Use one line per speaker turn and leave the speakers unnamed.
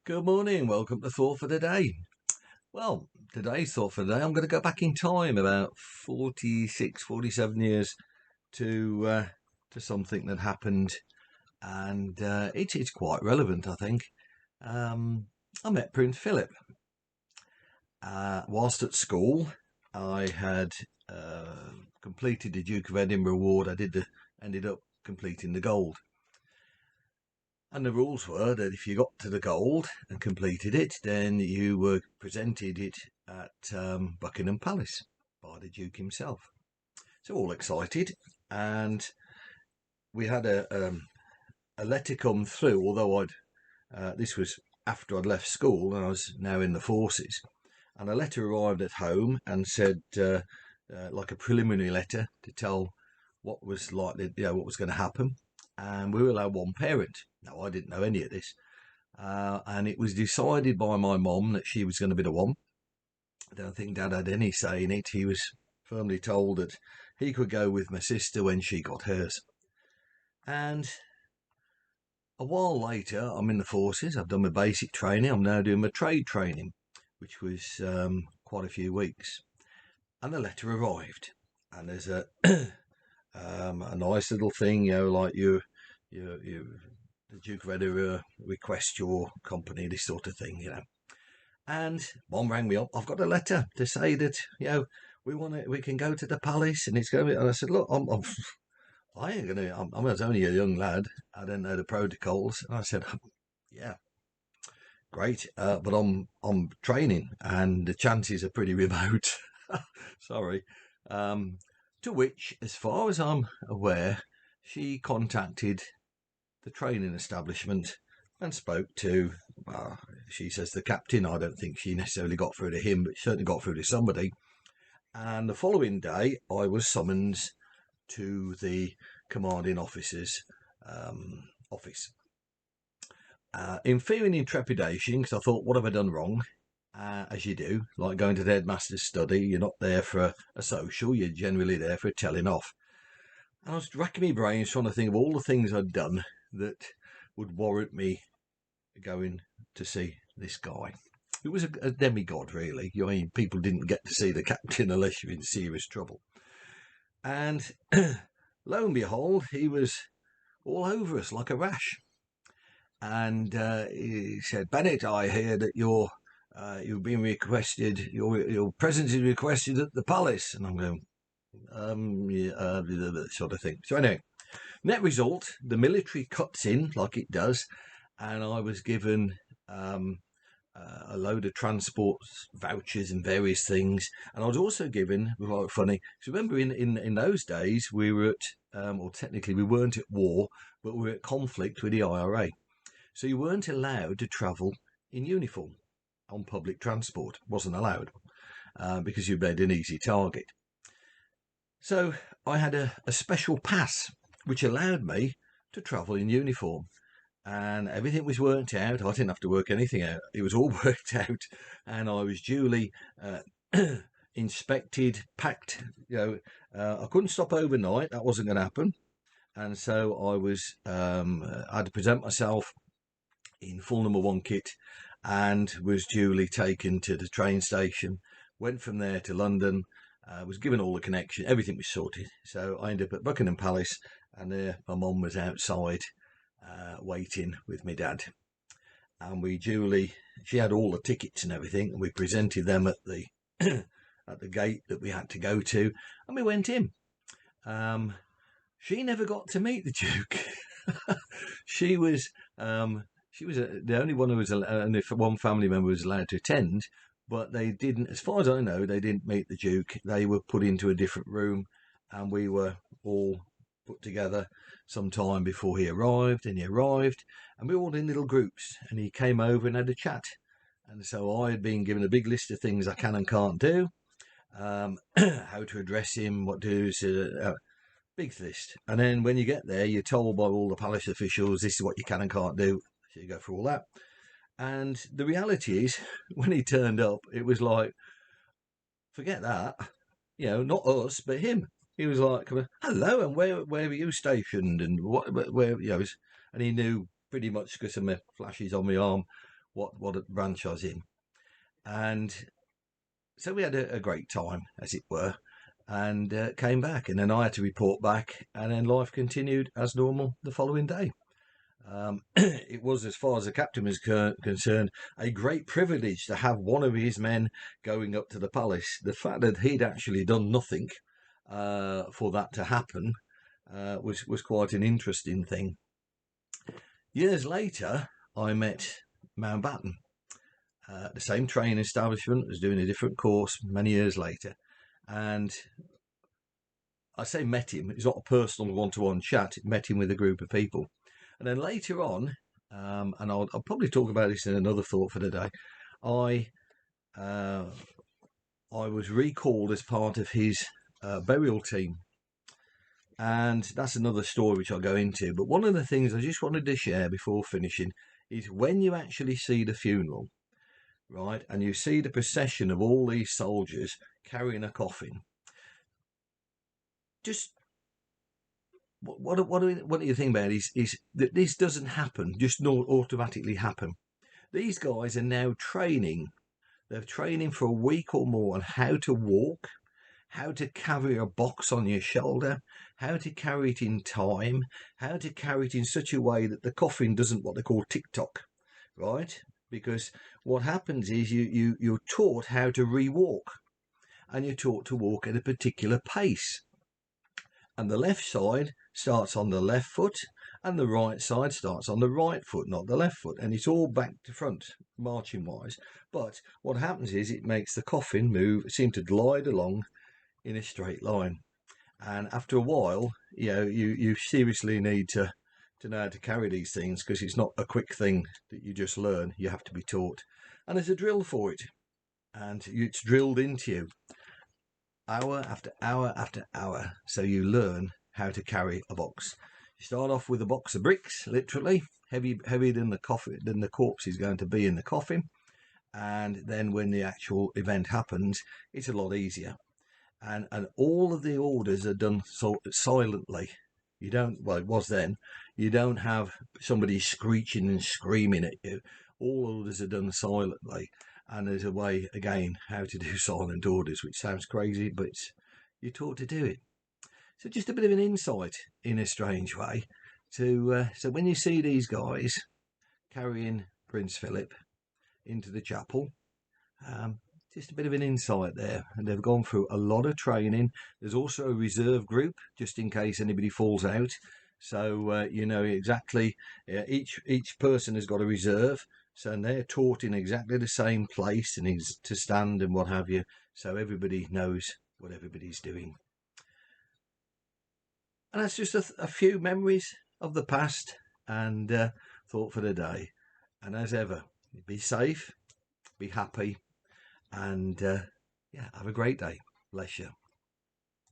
Good morning, welcome to Thought for the Day. Well, today's Thought for the Day, I'm going to go back in time about 46, 47 years to something that happened, and it's quite relevant, I think. I met Prince Philip. Whilst at school, I had completed the Duke of Edinburgh Award. Ended up completing the gold. And the rules were that if you got to the gold and completed it, then you were presented it at Buckingham Palace by the Duke himself. So all excited, and we had a letter come through. Although this was after I'd left school and I was now in the forces, and a letter arrived at home and said, like a preliminary letter to tell what was likely, what was going to happen, and we were allowed one parent. Now, I didn't know any of this, and it was decided by my mum that she was going to be the one. I don't think Dad had any say in it. He was firmly told that he could go with my sister when she got hers. And a while later, I'm in the forces. I've done my basic training. I'm now doing my trade training, which was quite a few weeks. And the letter arrived, and there's a nice little thing, like the Duke of Edinburgh request your company, this sort of thing. And Mom rang me up. I've got a letter to say that we can go to the palace, and it's going to be. And I said, look, I ain't gonna. I was only a young lad. I don't know the protocols. And I said, yeah, great, but I'm training, and the chances are pretty remote. Sorry. To which, as far as I'm aware, she contacted the training establishment and spoke to, she says, the captain. I don't think she necessarily got through to him, but she certainly got through to somebody. And the following day, I was summoned to the commanding officer's office. In fear and in trepidation, because I thought, what have I done wrong? As you do, like going to the headmaster's study, you're not there for a social, you're generally there for a telling off. And I was racking my brains trying to think of all the things I'd done that would warrant me going to see this guy. It was a demigod, really. I mean, people didn't get to see the captain unless you're in serious trouble. And lo and behold, he was all over us like a rash. And he said, Bennett, I hear that you've been requested, your presence is requested at the palace. And I'm going, that sort of thing. So anyway, net result, the military cuts in like it does, and I was given a load of transport vouchers and various things. And I was also given, it was quite funny, because remember in those days we were at, or technically we weren't at war, but we were at conflict with the IRA. So you weren't allowed to travel in uniform on public transport. Wasn't allowed because you made an easy target. So I had a special pass which allowed me to travel in uniform, and everything was worked out. I didn't have to work anything out. It was all worked out, and I was duly inspected, packed. I couldn't stop overnight. That wasn't going to happen. And so I had to present myself in full number 1 kit and was duly taken to the train station, went from there to London, was given all the connection, everything was sorted. So I ended up at Buckingham Palace, and there my mum was outside waiting with my dad. And she had all the tickets and everything, and we presented them at the at the gate that we had to go to, and we went in. She never got to meet the Duke. She was the only one who was, and if one family member was allowed to attend, but they didn't, as far as I know, they didn't meet the Duke. They were put into a different room, and we were all put together some time before he arrived, and and we were all in little groups, and he came over and had a chat. And so I had been given a big list of things I can and can't do, how to address him, what to do, big list. And then when you get there, you're told by all the palace officials, this is what you can and can't do. So you go through all that. And the reality is, when he turned up, it was like, forget that, not us, but him. He was like, hello, and where were you stationed, and where, and he knew pretty much because of my flashes on my arm what branch I was in. And so we had a great time, as it were, and came back. And then I had to report back, and then life continued as normal the following day. It was, as far as the captain was concerned, a great privilege to have one of his men going up to the palace. The fact that he'd actually done nothing for that to happen was quite an interesting thing. Years later, I met Mountbatten, the same training establishment, was doing a different course many years later. And I say met him, it's not a personal one-to-one chat, met him with a group of people. And then later on, and I'll probably talk about this in another thought for the day, I was recalled as part of his burial team. And that's another story which I'll go into. But one of the things I just wanted to share before finishing is when you actually see the funeral, right, and you see the procession of all these soldiers carrying a coffin, just what do you think about is that this doesn't happen, just not automatically happen. These guys are now training. They're training for a week or more on how to walk, how to carry a box on your shoulder, how to carry it in time, how to carry it in such a way that the coffin doesn't what they call tick-tock, right? Because what happens is you're taught how to re-walk, and you're taught to walk at a particular pace. And the left side starts on the left foot, and the right side starts on the right foot, not the left foot. And it's all back to front, marching wise. But what happens is it makes the coffin seem to glide along in a straight line. And after a while, you seriously need to know how to carry these things, because it's not a quick thing that you just learn. You have to be taught. And there's a drill for it. And it's drilled into you hour after hour after hour. So you learn how to carry a box. You start off with a box of bricks, literally, heavier than the corpse is going to be in the coffin. And then when the actual event happens, it's a lot easier. And all of the orders are done silently. You don't, well, it was then, you don't have somebody screeching and screaming at you. All orders are done silently. And there's a way, again, how to do silent orders, which sounds crazy, but you're taught to do it. So just a bit of an insight, in a strange way, to so when you see these guys carrying Prince Philip into the chapel, just a bit of an insight there. And they've gone through a lot of training. There's also a reserve group, just in case anybody falls out. So you know exactly, each person has got a reserve. So they're taught in exactly the same place and to stand and what have you. So everybody knows what everybody's doing. And that's just a few memories of the past and thought for the day. And as ever, be safe, be happy, and yeah, have a great day. Bless you.